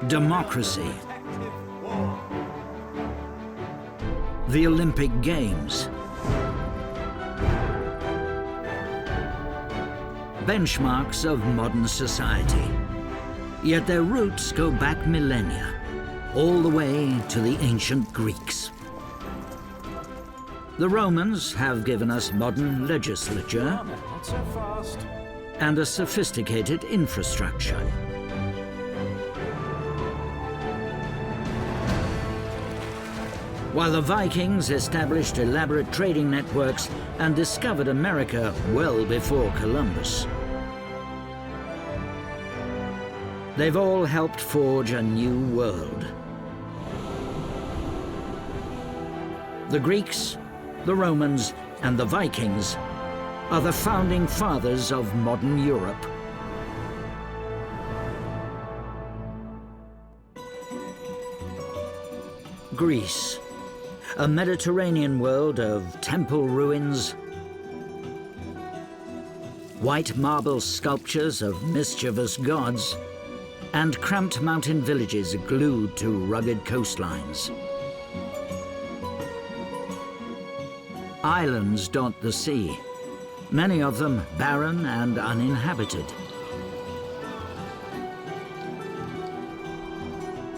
democracy, the Olympic Games, benchmarks of modern society. Yet their roots go back millennia, all the way to the ancient Greeks. The Romans have given us modern legislature and a sophisticated infrastructure. While the Vikings established elaborate trading networks and discovered America well before Columbus. They've all helped forge a new world. The Greeks, the Romans, and the Vikings are the founding fathers of modern Europe. Greece, a Mediterranean world of temple ruins, white marble sculptures of mischievous gods, and cramped mountain villages glued to rugged coastlines. Islands dot the sea, many of them barren and uninhabited.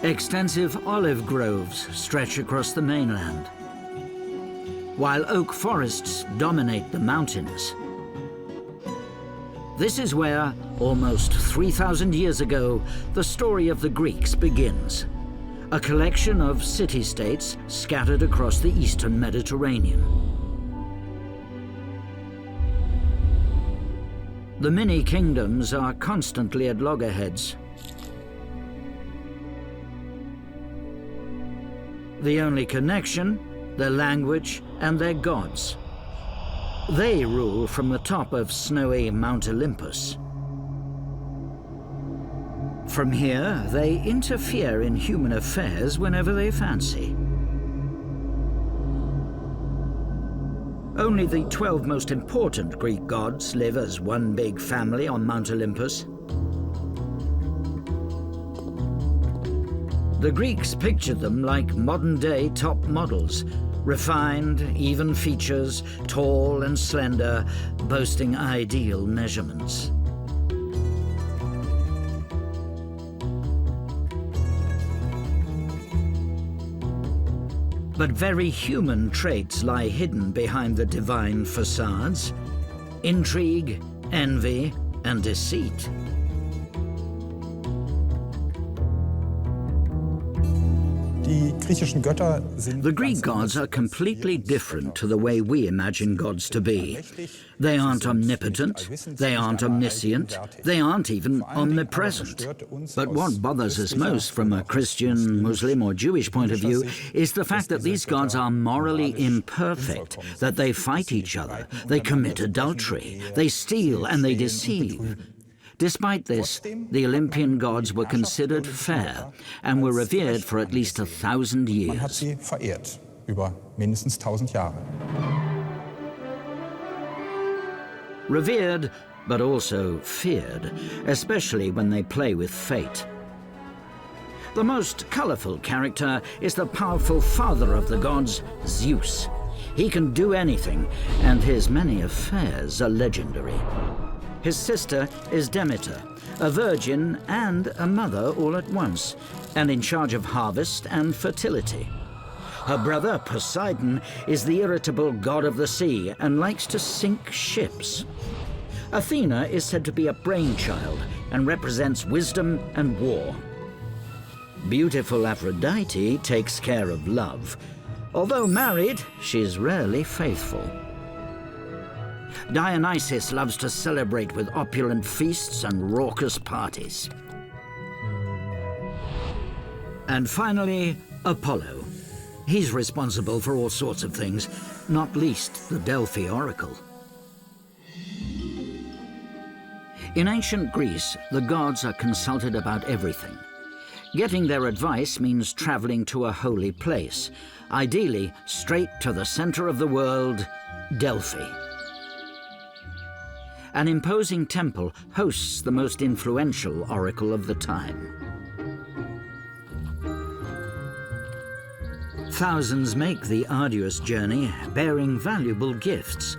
Extensive olive groves stretch across the mainland, while oak forests dominate the mountains. This is where, almost 3,000 years ago, the story of the Greeks begins. A collection of city-states scattered across the eastern Mediterranean. The mini-kingdoms are constantly at loggerheads. The only connection, their language and their gods. They rule from the top of snowy Mount Olympus. From here, they interfere in human affairs whenever they fancy. Only the 12 most important Greek gods live as one big family on Mount Olympus. The Greeks pictured them like modern-day top models, refined, even features, tall and slender, boasting ideal measurements. But very human traits lie hidden behind the divine facades: intrigue, envy, and deceit. The Greek gods are completely different to the way we imagine gods to be. They aren't omnipotent, they aren't omniscient, they aren't even omnipresent. But what bothers us most from a Christian, Muslim, or Jewish point of view is the fact that these gods are morally imperfect, that they fight each other, they commit adultery, they steal and they deceive. Despite this, the Olympian gods were considered fair and were revered for at least 1,000 years. Revered, but also feared, especially when they play with fate. The most colorful character is the powerful father of the gods, Zeus. He can do anything, and his many affairs are legendary. His sister is Demeter, a virgin and a mother all at once, and in charge of harvest and fertility. Her brother, Poseidon, is the irritable god of the sea and likes to sink ships. Athena is said to be a brainchild and represents wisdom and war. Beautiful Aphrodite takes care of love. Although married, she's rarely faithful. Dionysus loves to celebrate with opulent feasts and raucous parties. And finally, Apollo. He's responsible for all sorts of things, not least the Delphi oracle. In ancient Greece, the gods are consulted about everything. Getting their advice means traveling to a holy place, ideally straight to the center of the world, Delphi. An imposing temple hosts the most influential oracle of the time. Thousands make the arduous journey bearing valuable gifts,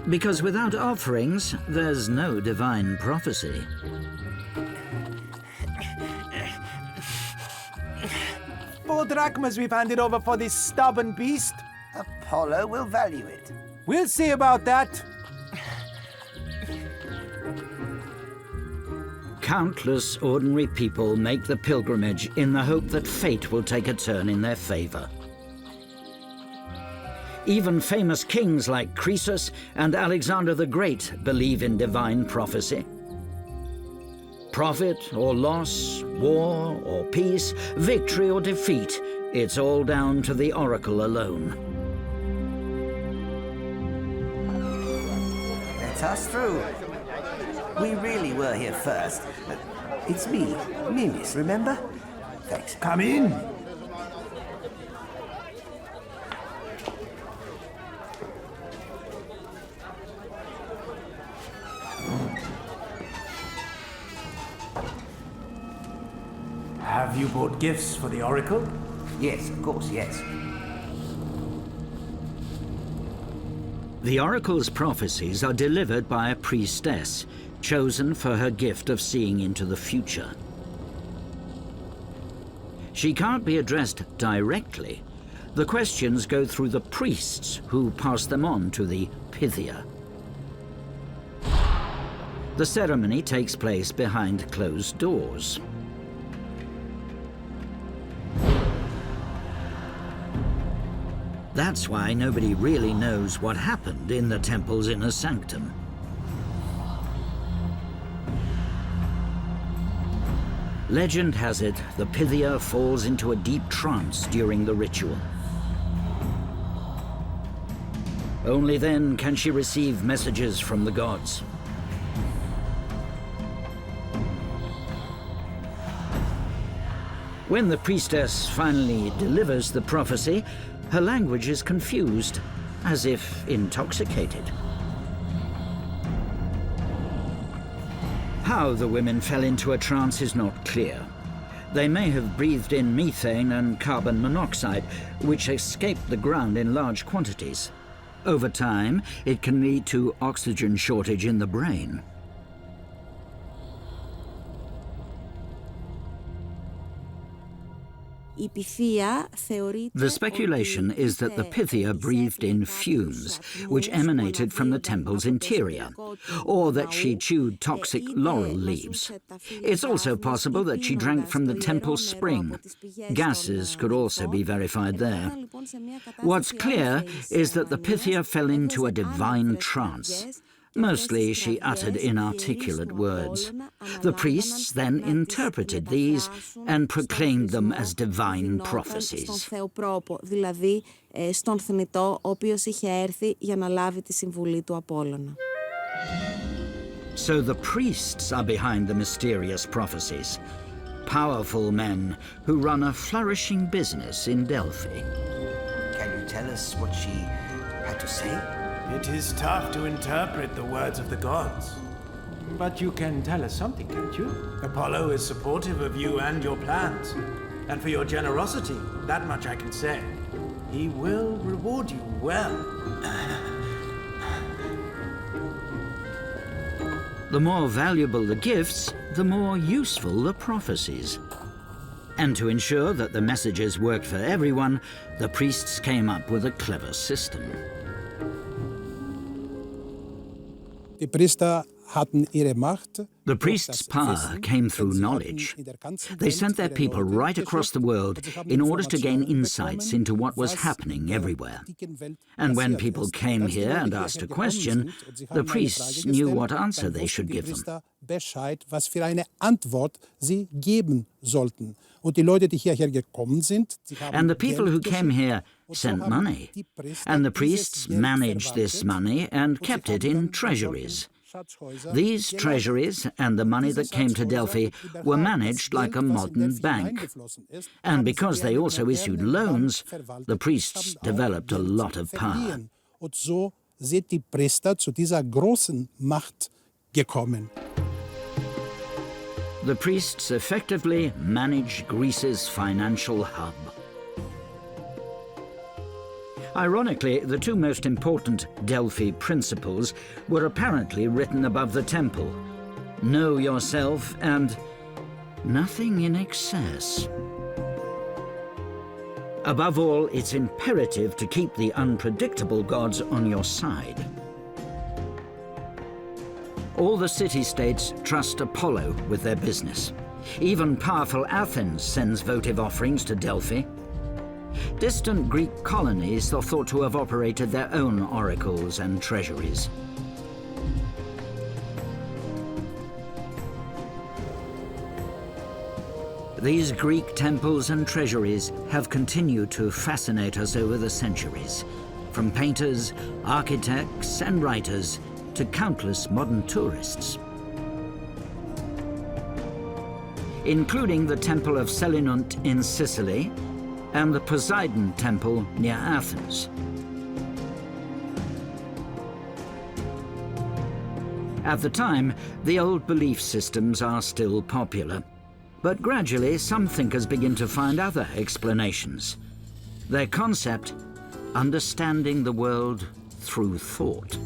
because without offerings, there's no divine prophecy. 4 drachmas we've handed over for this stubborn beast. Apollo will value it. We'll see about that. Countless ordinary people make the pilgrimage in the hope that fate will take a turn in their favor. Even famous kings like Croesus and Alexander the Great believe in divine prophecy. Profit or loss, war or peace, victory or defeat, it's all down to the oracle alone. Let us through. We really were here first. It's me, Mimis, remember? Thanks. Come in. Have you brought gifts for the oracle? Yes, of course, yes. The oracle's prophecies are delivered by a priestess, chosen for her gift of seeing into the future. She can't be addressed directly. The questions go through the priests, who pass them on to the Pythia. The ceremony takes place behind closed doors. That's why nobody really knows what happened in the temple's inner sanctum. Legend has it the Pythia falls into a deep trance during the ritual. Only then can she receive messages from the gods. When the priestess finally delivers the prophecy, her language is confused, as if intoxicated. How the women fell into a trance is not clear. They may have breathed in methane and carbon monoxide, which escaped the ground in large quantities. Over time, it can lead to oxygen shortage in the brain. The speculation is that the Pythia breathed in fumes, which emanated from the temple's interior, or that she chewed toxic laurel leaves. It's also possible that she drank from the temple spring. Gases could also be verified there. What's clear is that the Pythia fell into a divine trance. Mostly she uttered inarticulate words. The priests then interpreted these and proclaimed them as divine prophecies. So the priests are behind the mysterious prophecies. Powerful men who run a flourishing business in Delphi. Can you tell us what she had to say? It is tough to interpret the words of the gods. But you can tell us something, can't you? Apollo is supportive of you and your plans. And for your generosity, that much I can say. He will reward you well. The more valuable the gifts, the more useful the prophecies. And to ensure that the messages worked for everyone, the priests came up with a clever system. Die Priester hatten ihre Macht. The priests' power came through knowledge. They sent their people right across the world in order to gain insights into what was happening everywhere. And when people came here and asked a question, the priests knew what answer they should give them. Bescheid, was für eine Antwort sie geben sollten. Und die Leute, die hierher gekommen sind, and the people who came here sent money. And the priests managed this money and kept it in treasuries. These treasuries and the money that came to Delphi were managed like a modern bank. And because they also issued loans, the priests developed a lot of power. Und so sind die Priester zu dieser großen Macht gekommen. The priests effectively managed Greece's financial hub. Ironically, the two most important Delphi principles were apparently written above the temple: know yourself and nothing in excess. Above all, it's imperative to keep the unpredictable gods on your side. All the city-states trust Apollo with their business. Even powerful Athens sends votive offerings to Delphi. Distant Greek colonies are thought to have operated their own oracles and treasuries. These Greek temples and treasuries have continued to fascinate us over the centuries, from painters, architects, and writers to countless modern tourists, including the Temple of Selinunt in Sicily and the Poseidon Temple near Athens. At the time, the old belief systems are still popular, but gradually some thinkers begin to find other explanations. Their concept: understanding the world through thought.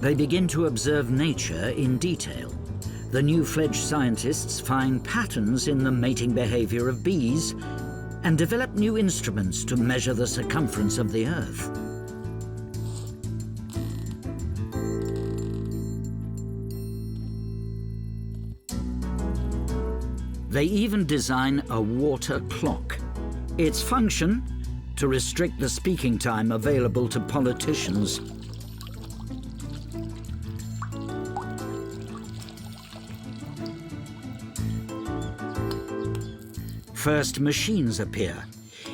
They begin to observe nature in detail. The new-fledged scientists find patterns in the mating behavior of bees and develop new instruments to measure the circumference of the Earth. They even design a water clock. Its function: to restrict the speaking time available to politicians. First machines appear,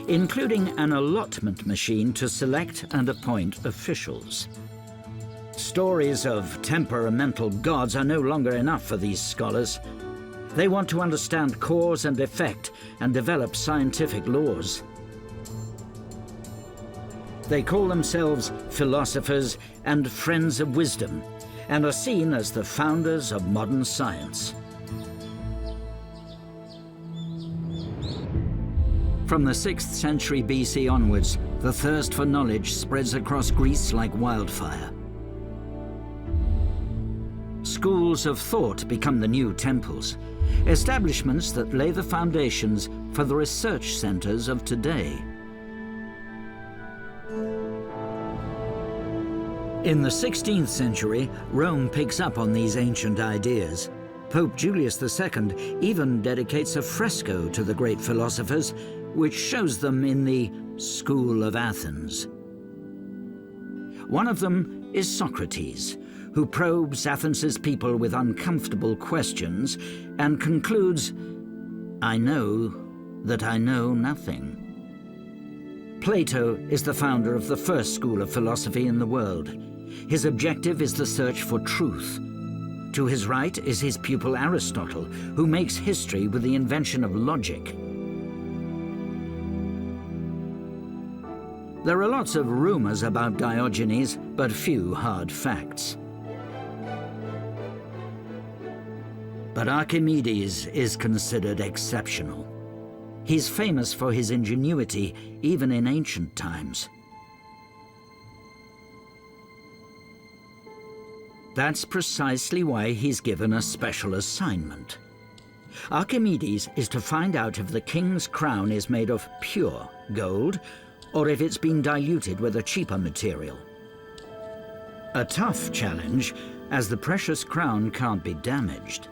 including an allotment machine to select and appoint officials. Stories of temperamental gods are no longer enough for these scholars. They want to understand cause and effect and develop scientific laws. They call themselves philosophers and friends of wisdom, and are seen as the founders of modern science. From the 6th century BC onwards, the thirst for knowledge spreads across Greece like wildfire. Schools of thought become the new temples, establishments that lay the foundations for the research centers of today. In the 16th century, Rome picks up on these ancient ideas. Pope Julius II even dedicates a fresco to the great philosophers, which shows them in the School of Athens. One of them is Socrates, who probes Athens's people with uncomfortable questions and concludes, "I know that I know nothing." Plato is the founder of the first school of philosophy in the world. His objective is the search for truth. To his right is his pupil Aristotle, who makes history with the invention of logic. There are lots of rumors about Diogenes, but few hard facts. But Archimedes is considered exceptional. He's famous for his ingenuity, even in ancient times. That's precisely why he's given a special assignment. Archimedes is to find out if the king's crown is made of pure gold, or if it's been diluted with a cheaper material. A tough challenge, as the precious crown can't be damaged.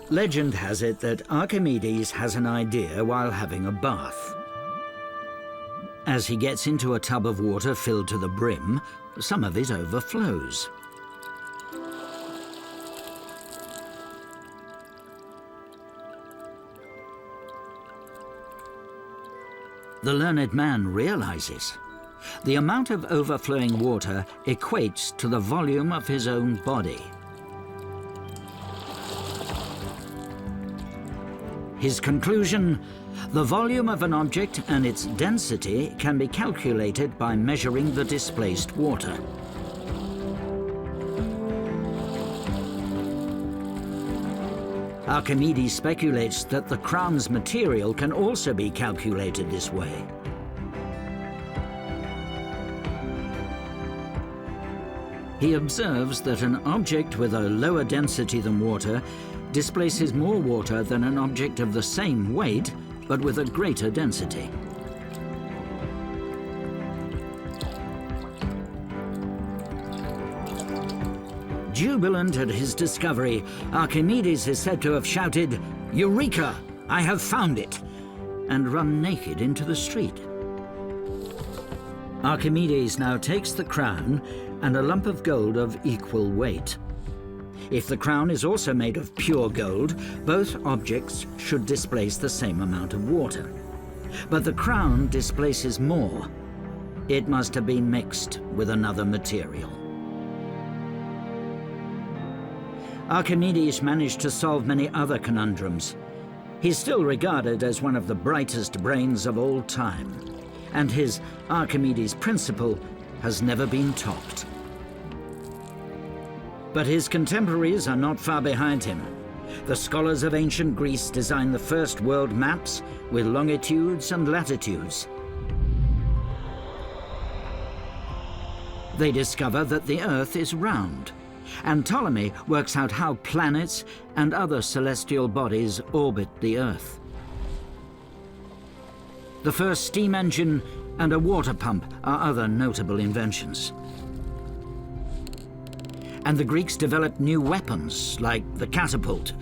Legend has it that Archimedes has an idea while having a bath. As he gets into a tub of water filled to the brim, some of it overflows. The learned man realizes the amount of overflowing water equates to the volume of his own body. His conclusion: the volume of an object and its density can be calculated by measuring the displaced water. Archimedes speculates that the crown's material can also be calculated this way. He observes that an object with a lower density than water displaces more water than an object of the same weight, but with a greater density. Jubilant at his discovery, Archimedes is said to have shouted, "Eureka! I have found it!" and run naked into the street. Archimedes now takes the crown and a lump of gold of equal weight. If the crown is also made of pure gold, both objects should displace the same amount of water. But the crown displaces more. It must have been mixed with another material. Archimedes managed to solve many other conundrums. He's still regarded as one of the brightest brains of all time, and his Archimedes principle has never been topped. But his contemporaries are not far behind him. The scholars of ancient Greece designed the first world maps with longitudes and latitudes. They discover that the Earth is round, and Ptolemy works out how planets and other celestial bodies orbit the Earth. The first steam engine and a water pump are other notable inventions. And the Greeks developed new weapons like the catapult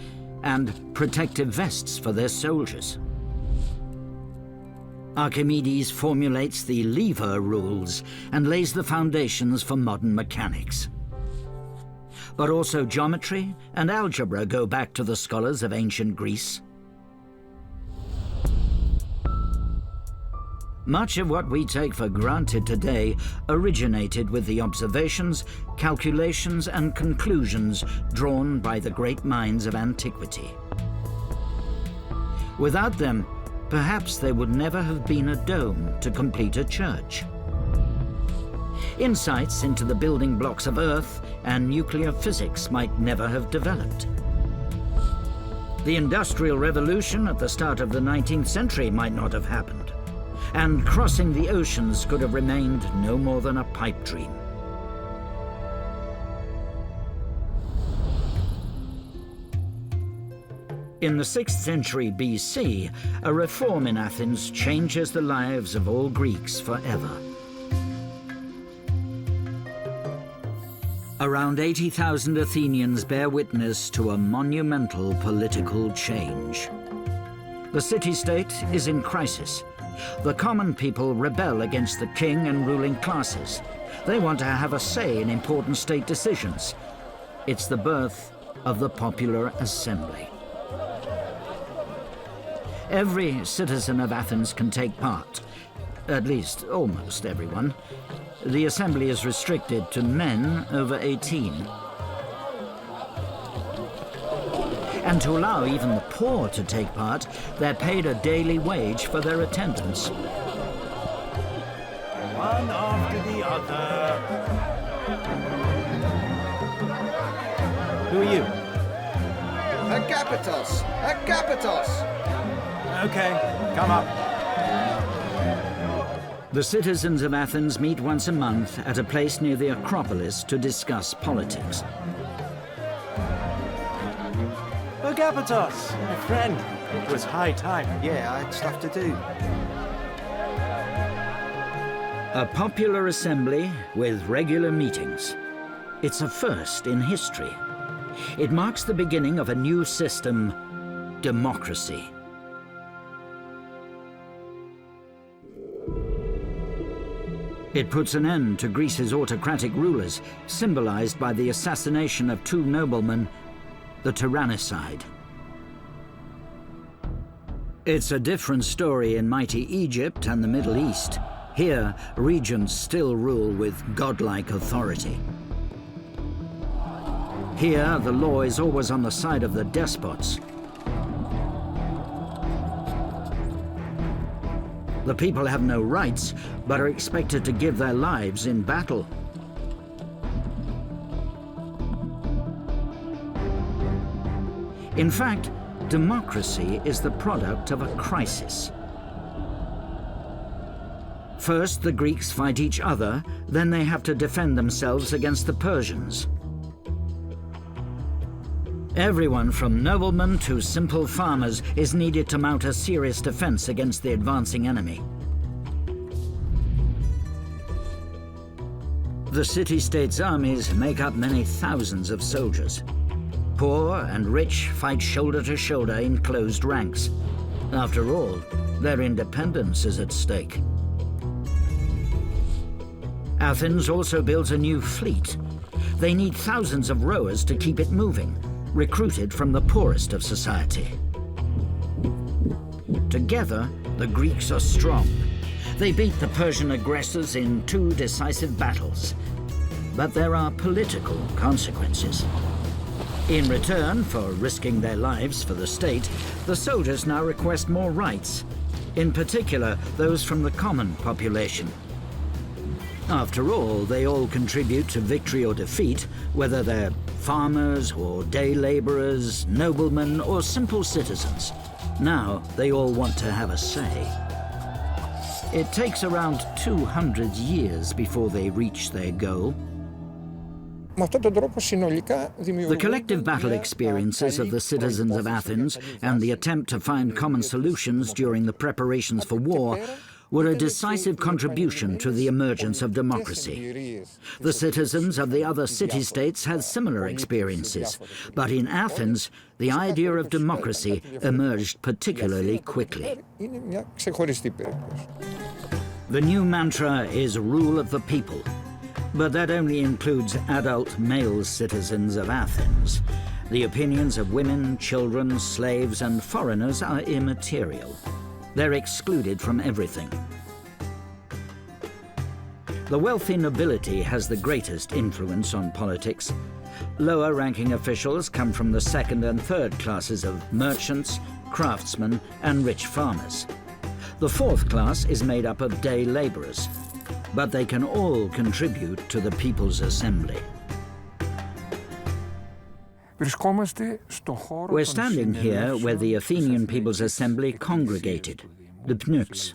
and protective vests for their soldiers. Archimedes formulates the lever rules and lays the foundations for modern mechanics. But also geometry and algebra go back to the scholars of ancient Greece. Much of what we take for granted today originated with the observations, calculations, and conclusions drawn by the great minds of antiquity. Without them, perhaps there would never have been a dome to complete a church. Insights into the building blocks of Earth and nuclear physics might never have developed. The Industrial Revolution at the start of the 19th century might not have happened. And crossing the oceans could have remained no more than a pipe dream. In the 6th century BC, a reform in Athens changes the lives of all Greeks forever. Around 80,000 Athenians bear witness to a monumental political change. The city-state is in crisis. The common people rebel against the king and ruling classes. They want to have a say in important state decisions. It's the birth of the Popular Assembly. Every citizen of Athens can take part, at least almost everyone. The assembly is restricted to men over 18. And to allow even the poor to take part, they're paid a daily wage for their attendance. One after the other. Who are you? Agapetos! Agapetos! Okay, come up. The citizens of Athens meet once a month at a place near the Acropolis to discuss politics. Agapetos, my friend. It was high time. Yeah, I had stuff to do. A popular assembly with regular meetings. It's a first in history. It marks the beginning of a new system, democracy. It puts an end to Greece's autocratic rulers, symbolized by the assassination of two noblemen, the tyrannicide. It's a different story in mighty Egypt and the Middle East. Here, regents still rule with godlike authority. Here, the law is always on the side of the despots. The people have no rights, but are expected to give their lives in battle. In fact, democracy is the product of a crisis. First, the Greeks fight each other, then they have to defend themselves against the Persians. Everyone from noblemen to simple farmers is needed to mount a serious defense against the advancing enemy. The city-states' armies make up many thousands of soldiers. Poor and rich fight shoulder to shoulder in closed ranks. After all, their independence is at stake. Athens also builds a new fleet. They need thousands of rowers to keep it moving, recruited from the poorest of society. Together, the Greeks are strong. They beat the Persian aggressors in 2 decisive battles. But there are political consequences. In return for risking their lives for the state, the soldiers now request more rights, in particular those from the common population. After all, they all contribute to victory or defeat, whether they're farmers or day laborers, noblemen or simple citizens. Now they all want to have a say. It takes around 200 years before they reach their goal. The collective battle experiences of the citizens of Athens and the attempt to find common solutions during the preparations for war were a decisive contribution to the emergence of democracy. The citizens of the other city-states had similar experiences, but in Athens, the idea of democracy emerged particularly quickly. The new mantra is rule of the people, but that only includes adult male citizens of Athens. The opinions of women, children, slaves, and foreigners are immaterial. They're excluded from everything. The wealthy nobility has the greatest influence on politics. Lower-ranking officials come from the second and third classes of merchants, craftsmen, and rich farmers. The fourth class is made up of day laborers, but they can all contribute to the People's Assembly. We're standing here where the Athenian People's Assembly congregated, the pnyx.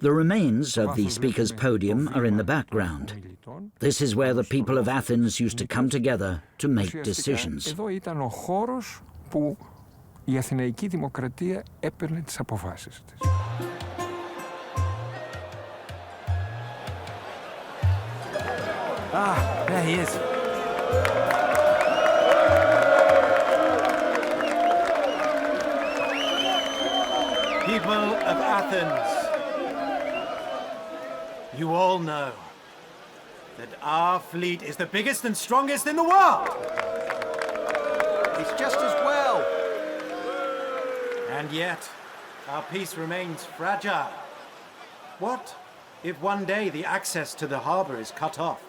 The remains of the speaker's podium are in the background. This is where the people of Athens used to come together to make decisions. Ah, there he is. People of Athens, you all know that our fleet is the biggest and strongest in the world. It's just as well. And yet, our peace remains fragile. What if one day the access to the harbor is cut off?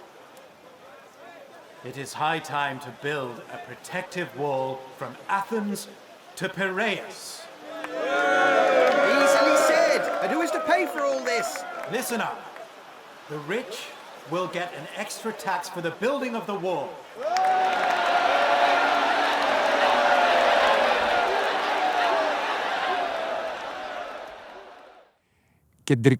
It is high time to build a protective wall from Athens to Piraeus. Easily said. And who is to pay for all this? Listen up. The rich will get an extra tax for the building of the wall. The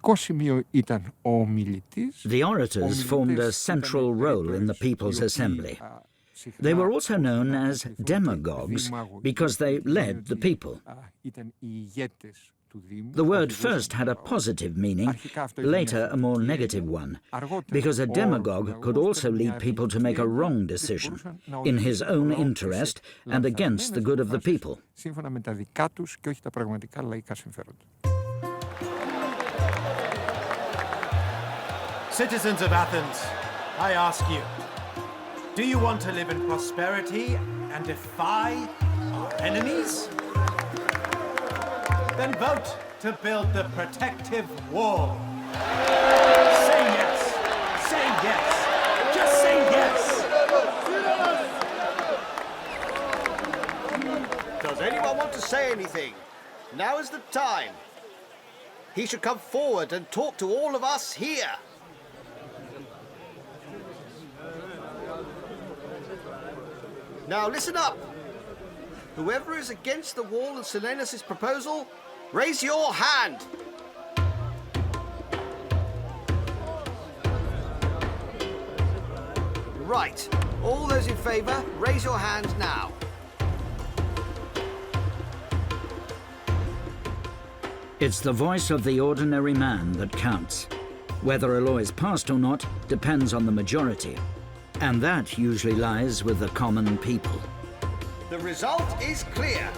orators formed a central role in the People's Assembly. They were also known as demagogues because they led the people. The word first had a positive meaning, later a more negative one, because a demagogue could also lead people to make a wrong decision, in his own interest and against the good of the people. Citizens of Athens, I ask you, do you want to live in prosperity and defy our enemies? Then vote to build the protective wall. Say yes. Say yes. Just say yes. Does anyone want to say anything? Now is the time. He should come forward and talk to all of us here. Now listen up. Whoever is against the wall of Silenus' proposal, raise your hand. Right. All those in favour, raise your hands now. It's the voice of the ordinary man that counts. Whether a law is passed or not depends on the majority, and that usually lies with the common people. The result is clear.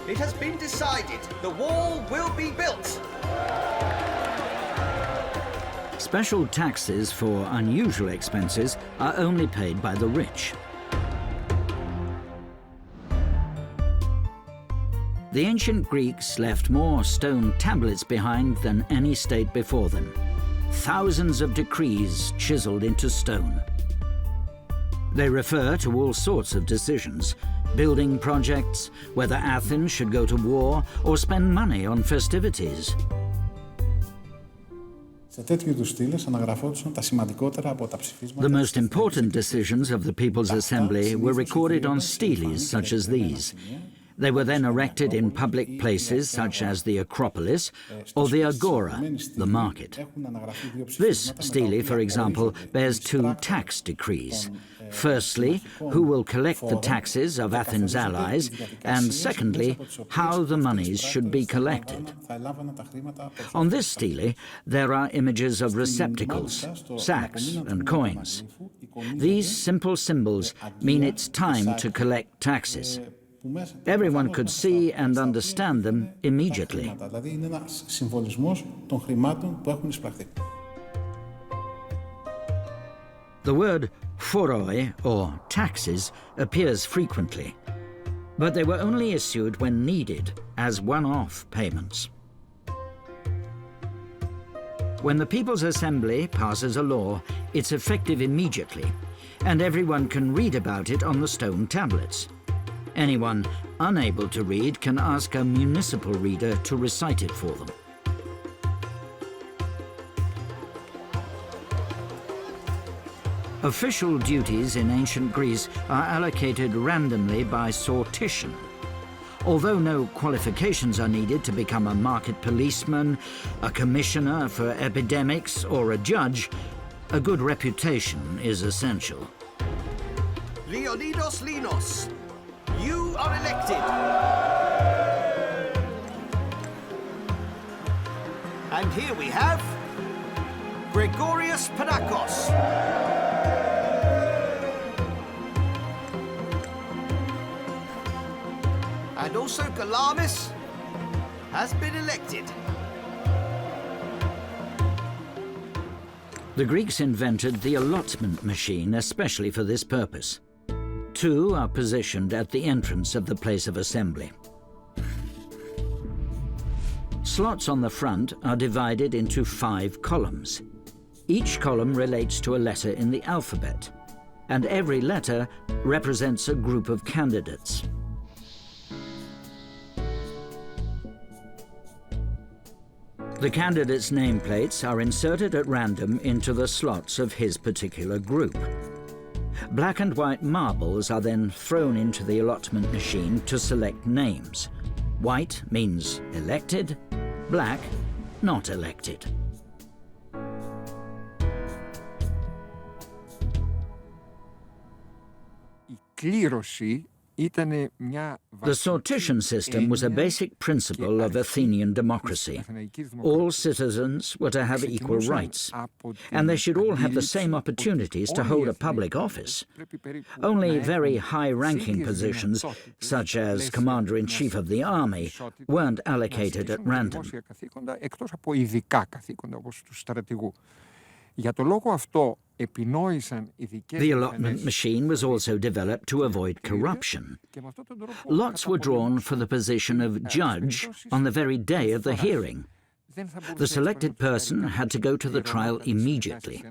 It has been decided. The wall will be built. Special taxes for unusual expenses are only paid by the rich. The ancient Greeks left more stone tablets behind than any state before them. Thousands of decrees chiseled into stone. They refer to all sorts of decisions, building projects, whether Athens should go to war or spend money on festivities. The most important decisions of the People's Assembly were recorded on steles such as these. They were then erected in public places such as the Acropolis or the Agora, the market. This stele, for example, bears two tax decrees. Firstly, who will collect the taxes of Athens' allies, and secondly, how the monies should be collected. On this stele, there are images of receptacles, sacks, and coins. These simple symbols mean it's time to collect taxes. Everyone could see and understand them immediately. The word phoroi, or taxes, appears frequently, but they were only issued when needed as one-off payments. When the People's Assembly passes a law, it's effective immediately, and everyone can read about it on the stone tablets. Anyone unable to read can ask a municipal reader to recite it for them. Official duties in ancient Greece are allocated randomly by sortition. Although no qualifications are needed to become a market policeman, a commissioner for epidemics, or a judge, a good reputation is essential. Leonidas Linos, you are elected. And here we have Gregorius Panakos. And also Galamis has been elected. The Greeks invented the allotment machine especially for this purpose. Two are positioned at the entrance of the place of assembly. Slots on the front are divided into 5 columns. Each column relates to a letter in the alphabet, and every letter represents a group of candidates. The candidates' nameplates are inserted at random into the slots of his particular group. Black and white marbles are then thrown into the allotment machine to select names. White means elected, black, not elected. The sortition system was a basic principle of Athenian democracy. All citizens were to have equal rights, and they should all have the same opportunities to hold a public office. Only very high-ranking positions, such as Commander-in-Chief of the Army, weren't allocated at random. The allotment machine was also developed to avoid corruption. Lots were drawn for the position of judge on the very day of the hearing. The selected person had to go to the trial immediately,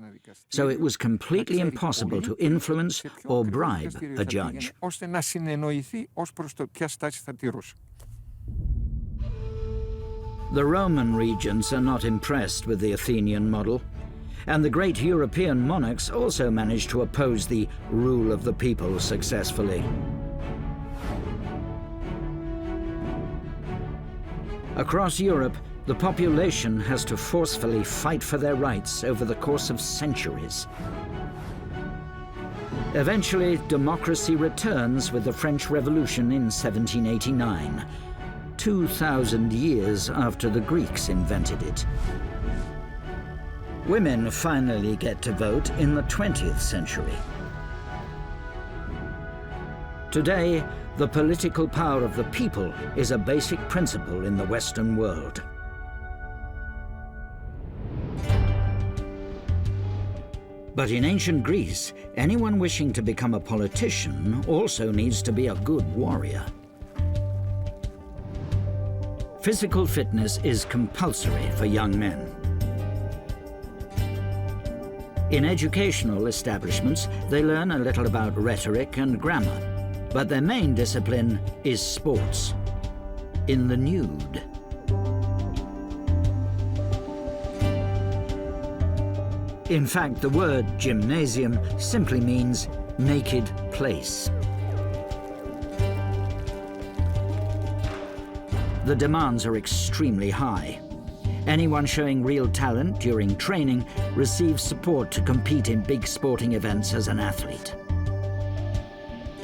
so it was completely impossible to influence or bribe a judge. The Roman regents are not impressed with the Athenian model, and the great European monarchs also managed to oppose the rule of the people successfully. Across Europe, the population has to forcefully fight for their rights over the course of centuries. Eventually, democracy returns with the French Revolution in 1789, 2,000 years after the Greeks invented it. Women finally get to vote in the 20th century. Today, the political power of the people is a basic principle in the Western world. But in ancient Greece, anyone wishing to become a politician also needs to be a good warrior. Physical fitness is compulsory for young men. In educational establishments, they learn a little about rhetoric and grammar, but their main discipline is sports, in the nude. In fact, the word gymnasium simply means naked place. The demands are extremely high. Anyone showing real talent during training receives support to compete in big sporting events as an athlete.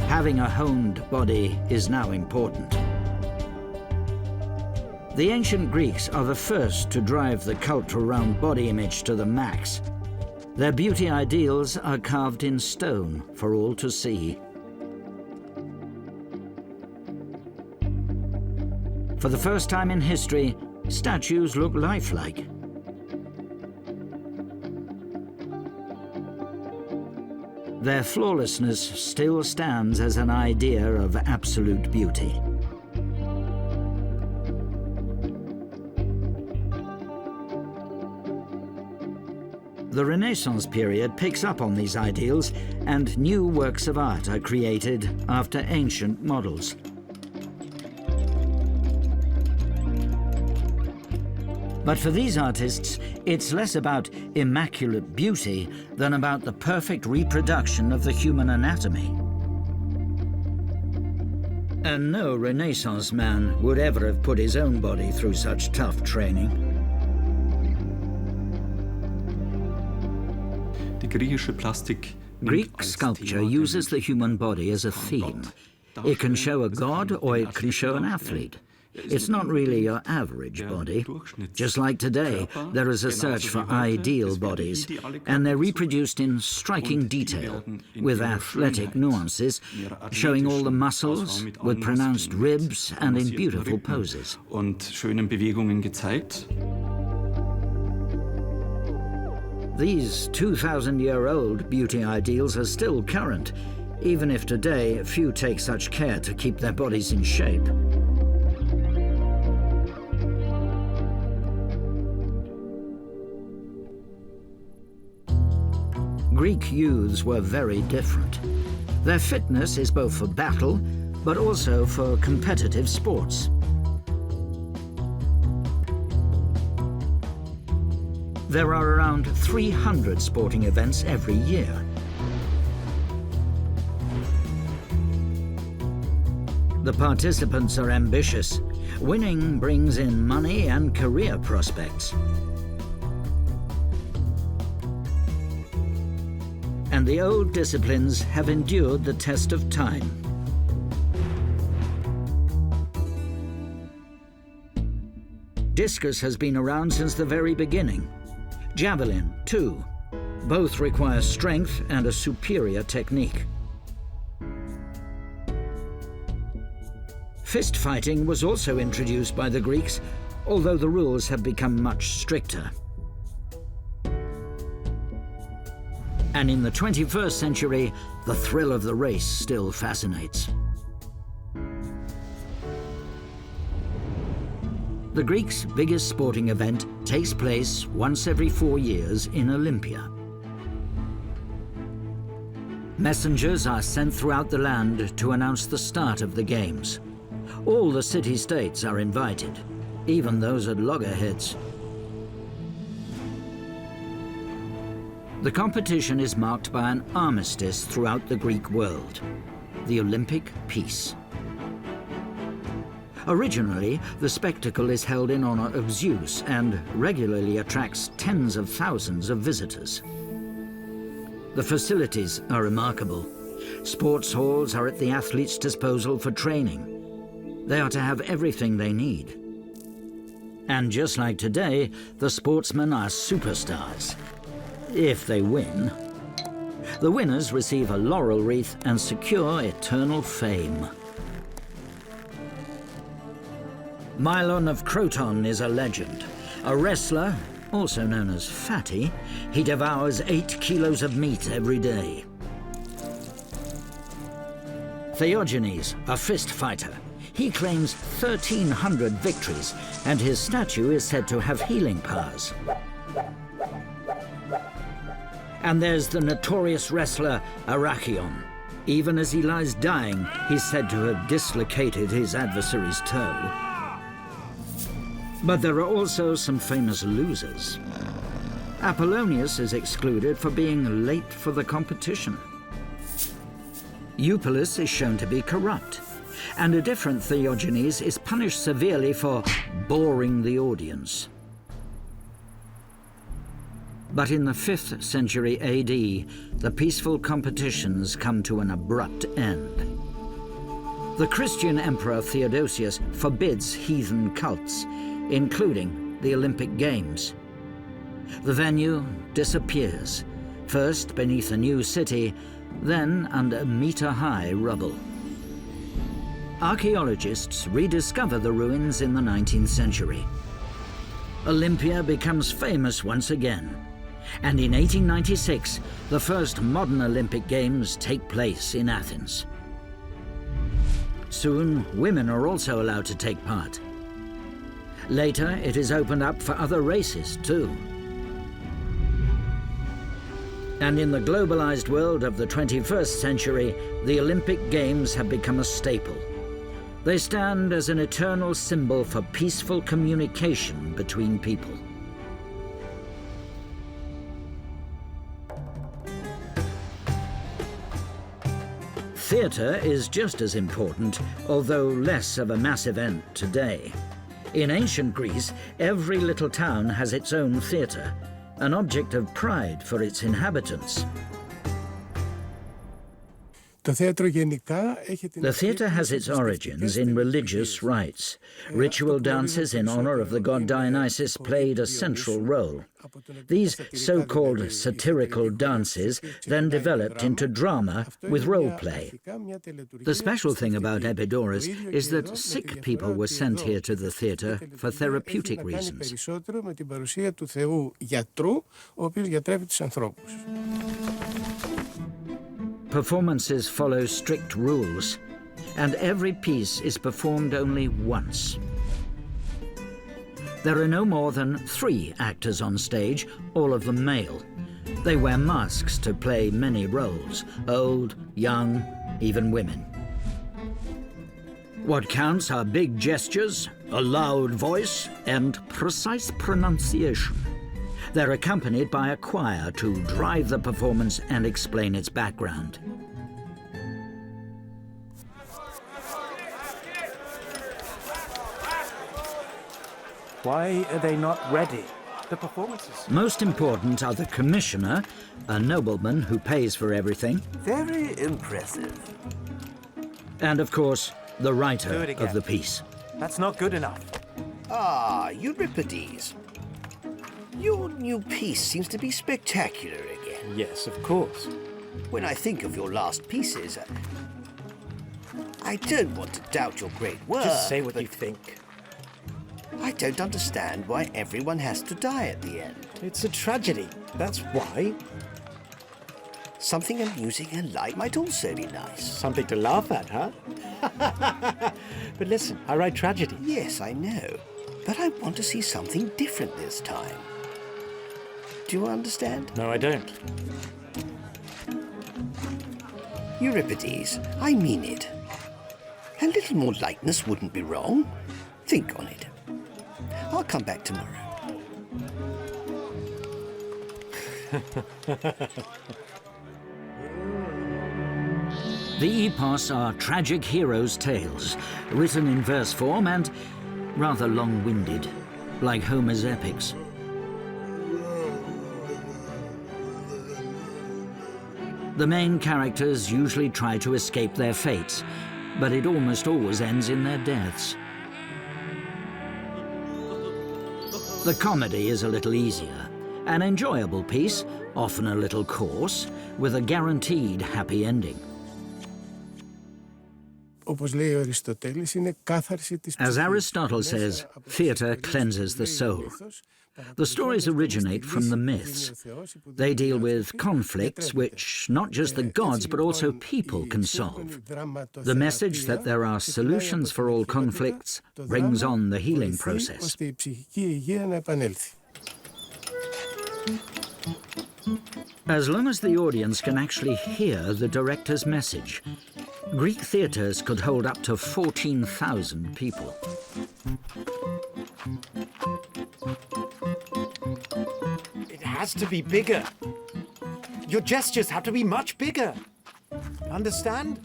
Having a honed body is now important. The ancient Greeks are the first to drive the cult around body image to the max. Their beauty ideals are carved in stone for all to see. For the first time in history, statues look lifelike. Their flawlessness still stands as an idea of absolute beauty. The Renaissance period picks up on these ideals, and new works of art are created after ancient models. But for these artists, it's less about immaculate beauty than about the perfect reproduction of the human anatomy. And no Renaissance man would ever have put his own body through such tough training. Greek sculpture uses the human body as a theme. It can show a god or it can show an athlete. It's not really your average body. Just like today, there is a search for ideal bodies, and they're reproduced in striking detail, with athletic nuances, showing all the muscles, with pronounced ribs and in beautiful poses. These 2,000-year-old beauty ideals are still current, even if today few take such care to keep their bodies in shape. Greek youths were very different. Their fitness is both for battle, but also for competitive sports. There are around 300 sporting events every year. The participants are ambitious. Winning brings in money and career prospects. And the old disciplines have endured the test of time. Discus has been around since the very beginning. Javelin, too. Both require strength and a superior technique. Fist fighting was also introduced by the Greeks, although the rules have become much stricter. And in the 21st century, the thrill of the race still fascinates. The Greeks' biggest sporting event takes place once every 4 years in Olympia. Messengers are sent throughout the land to announce the start of the games. All the city-states are invited, even those at loggerheads. The competition is marked by an armistice throughout the Greek world, the Olympic peace. Originally, the spectacle is held in honor of Zeus and regularly attracts tens of thousands of visitors. The facilities are remarkable. Sports halls are at the athletes' disposal for training. They are to have everything they need. And just like today, the sportsmen are superstars. If they win. The winners receive a laurel wreath and secure eternal fame. Milon of Croton is a legend. A wrestler, also known as Fatty, he devours 8 kilos of meat every day. Theogenes, a fist fighter. He claims 1,300 victories, and his statue is said to have healing powers. And there's the notorious wrestler Arachion. Even as he lies dying, he's said to have dislocated his adversary's toe. But there are also some famous losers. Apollonius is excluded for being late for the competition. Eupolis is shown to be corrupt, and a different Theogenes is punished severely for boring the audience. But in the 5th century AD, the peaceful competitions come to an abrupt end. The Christian emperor Theodosius forbids heathen cults, including the Olympic Games. The venue disappears, first beneath a new city, then under meter-high rubble. Archaeologists rediscover the ruins in the 19th century. Olympia becomes famous once again, and in 1896, the first modern Olympic Games take place in Athens. Soon, women are also allowed to take part. Later, it is opened up for other races too. And in the globalized world of the 21st century, the Olympic Games have become a staple. They stand as an eternal symbol for peaceful communication between people. Theatre is just as important, although less of a mass event today. In ancient Greece, every little town has its own theatre, an object of pride for its inhabitants. The theatre has its origins in religious rites. Ritual dances in honor of the god Dionysus played a central role. These so-called satirical dances then developed into drama with role play. The special thing about Epidaurus is that sick people were sent here to the theatre for therapeutic reasons. Performances follow strict rules, and every piece is performed only once. There are no more than 3 actors on stage, all of them male. They wear masks to play many roles, old, young, even women. What counts are big gestures, a loud voice, and precise pronunciation. They're accompanied by a choir to drive the performance and explain its background. Why are they not ready? The performances. Most important are the commissioner, a nobleman who pays for everything, Very impressive. and of course, the writer of the piece. That's not good enough. Ah, Euripides. Your new piece seems to be spectacular again. Yes, of course. When I think of your last pieces, I don't want to doubt your great work. Just say what but you think. I don't understand why everyone has to die at the end. It's a tragedy. That's why. Something amusing and light might also be nice. Something to laugh at, huh? But listen, I write tragedy. Yes, I know. But I want to see something different this time. Do you understand? No, I don't. Euripides, I mean it. A little more lightness wouldn't be wrong. Think on it. I'll come back tomorrow. The epos are tragic heroes' tales, written in verse form and rather long-winded, like Homer's epics. The main characters usually try to escape their fates, but it almost always ends in their deaths. The comedy is a little easier, an enjoyable piece, often a little coarse, with a guaranteed happy ending. As Aristotle says, theatre cleanses the soul. The stories originate from the myths. They deal with conflicts which not just the gods but also people can solve. The message that there are solutions for all conflicts brings on the healing process. As long as the audience can actually hear the director's message, Greek theatres could hold up to 14,000 people. It has to be bigger. Your gestures have to be much bigger. Understand?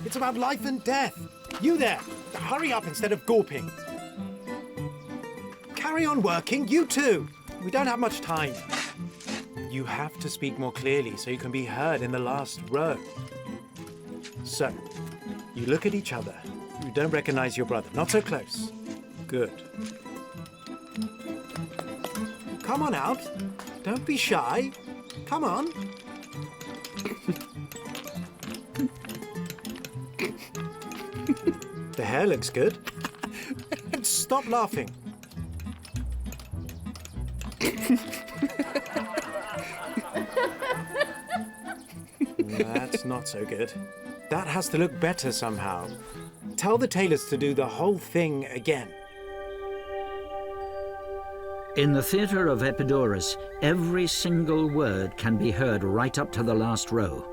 It's about life and death. You there, hurry up instead of gawping. Carry on working, you too. We don't have much time. You have to speak more clearly so you can be heard in the last row. So, you look at each other. You don't recognize your brother. Not so close. Good. Come on out. Don't be shy. Come on. The hair looks good. Stop laughing. That's not so good. That has to look better somehow. Tell the tailors to do the whole thing again. In the theatre of Epidaurus, every single word can be heard right up to the last row.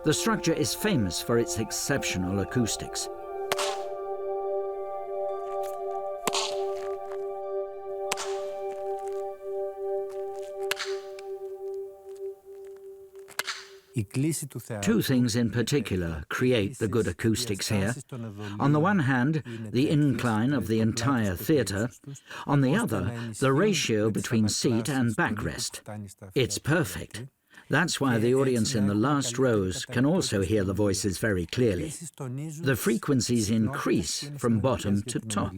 The structure is famous for its exceptional acoustics. Two things in particular create the good acoustics here. On the one hand, the incline of the entire theatre. On the other, the ratio between seat and backrest. It's perfect. That's why the audience in the last rows can also hear the voices very clearly. The frequencies increase from bottom to top.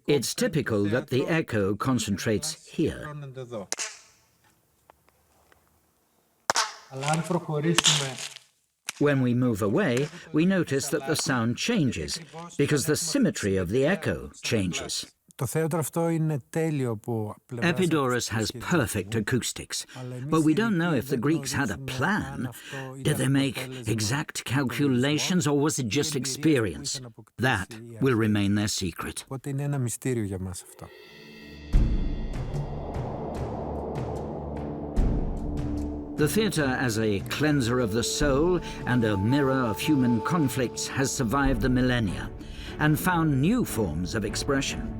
It's typical that the echo concentrates here. When we move away, we notice that the sound changes, because the symmetry of the echo changes. Epidaurus has perfect acoustics, but we don't know if the Greeks had a plan. Did they make exact calculations, or was it just experience? That will remain their secret. The theatre as a cleanser of the soul and a mirror of human conflicts has survived the millennia and found new forms of expression.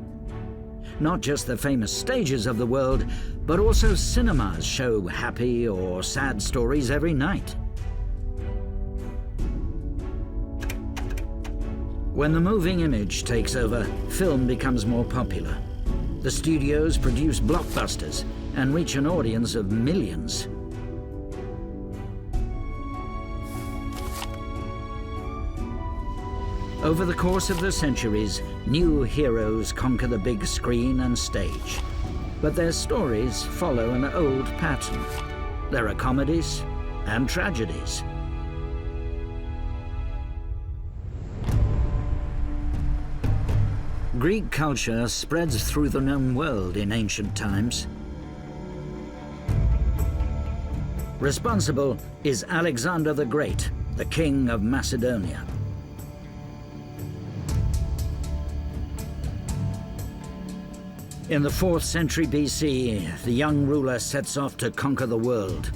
Not just the famous stages of the world, but also cinemas show happy or sad stories every night. When the moving image takes over, film becomes more popular. The studios produce blockbusters and reach an audience of millions. Over the course of the centuries, new heroes conquer the big screen and stage. But their stories follow an old pattern. There are comedies and tragedies. Greek culture spreads through the known world in ancient times. Responsible is Alexander the Great, the king of Macedonia. In the 4th century BC, the young ruler sets off to conquer the world.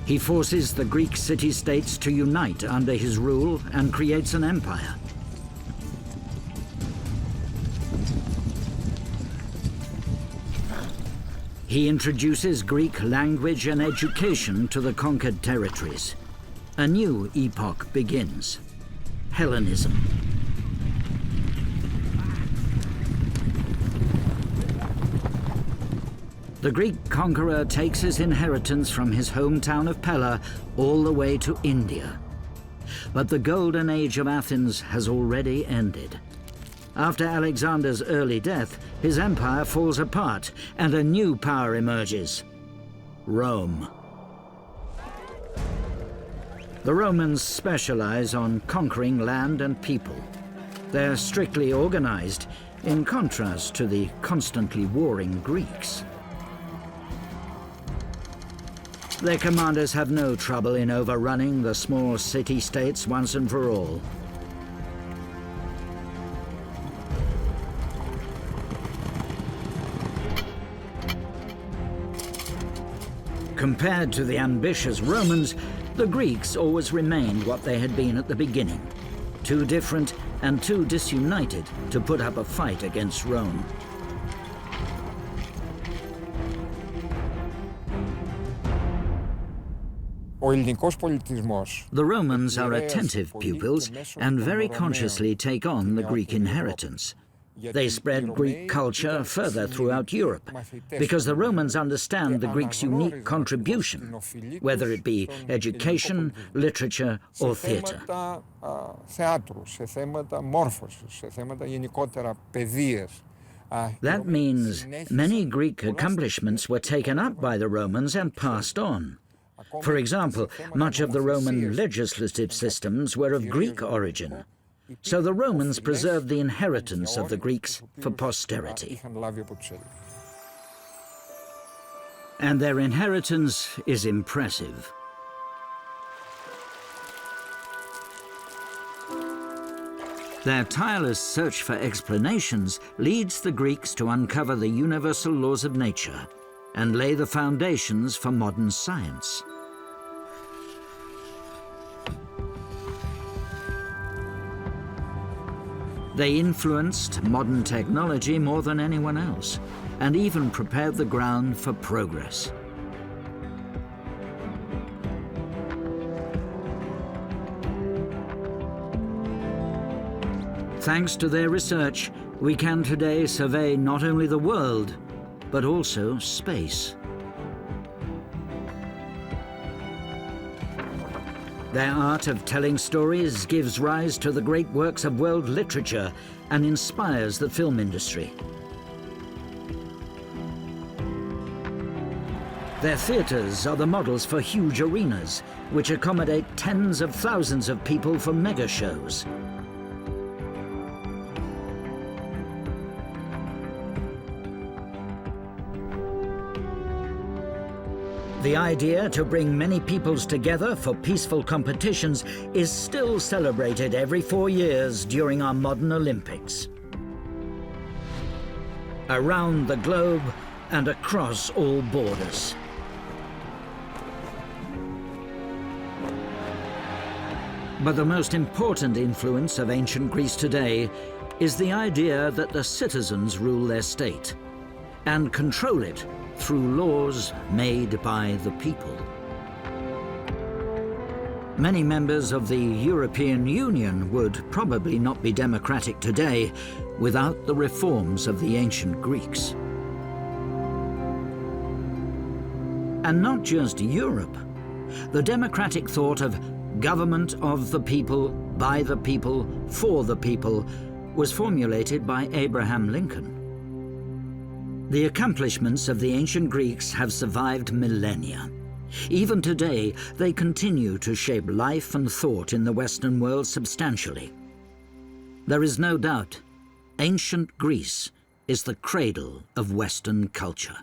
He forces the Greek city-states to unite under his rule and creates an empire. He introduces Greek language and education to the conquered territories. A new epoch begins: Hellenism. The Greek conqueror takes his inheritance from his hometown of Pella all the way to India. But the golden age of Athens has already ended. After Alexander's early death, his empire falls apart and a new power emerges: Rome. The Romans specialize on conquering land and people. They're strictly organized, in contrast to the constantly warring Greeks. Their commanders have no trouble in overrunning the small city-states once and for all. Compared to the ambitious Romans, the Greeks always remained what they had been at the beginning, too different and too disunited to put up a fight against Rome. The Romans are attentive pupils and very consciously take on the Greek inheritance. They spread Greek culture further throughout Europe, because the Romans understand the Greeks' unique contribution, whether it be education, literature, or theatre. That means many Greek accomplishments were taken up by the Romans and passed on. For example, much of the Roman legislative systems were of Greek origin. So the Romans preserved the inheritance of the Greeks for posterity. And their inheritance is impressive. Their tireless search for explanations leads the Greeks to uncover the universal laws of nature and lay the foundations for modern science. They influenced modern technology more than anyone else, and even prepared the ground for progress. Thanks to their research, we can today survey not only the world, but also space. Their art of telling stories gives rise to the great works of world literature and inspires the film industry. Their theatres are the models for huge arenas, which accommodate tens of thousands of people for mega shows. The idea to bring many peoples together for peaceful competitions is still celebrated every 4 years during our modern Olympics. Around the globe and across all borders. But the most important influence of ancient Greece today is the idea that the citizens rule their state and control it through laws made by the people. Many members of the European Union would probably not be democratic today without the reforms of the ancient Greeks. And not just Europe. The democratic thought of government of the people, by the people, for the people was formulated by Abraham Lincoln. The accomplishments of the ancient Greeks have survived millennia. Even today, they continue to shape life and thought in the Western world substantially. There is no doubt, ancient Greece is the cradle of Western culture.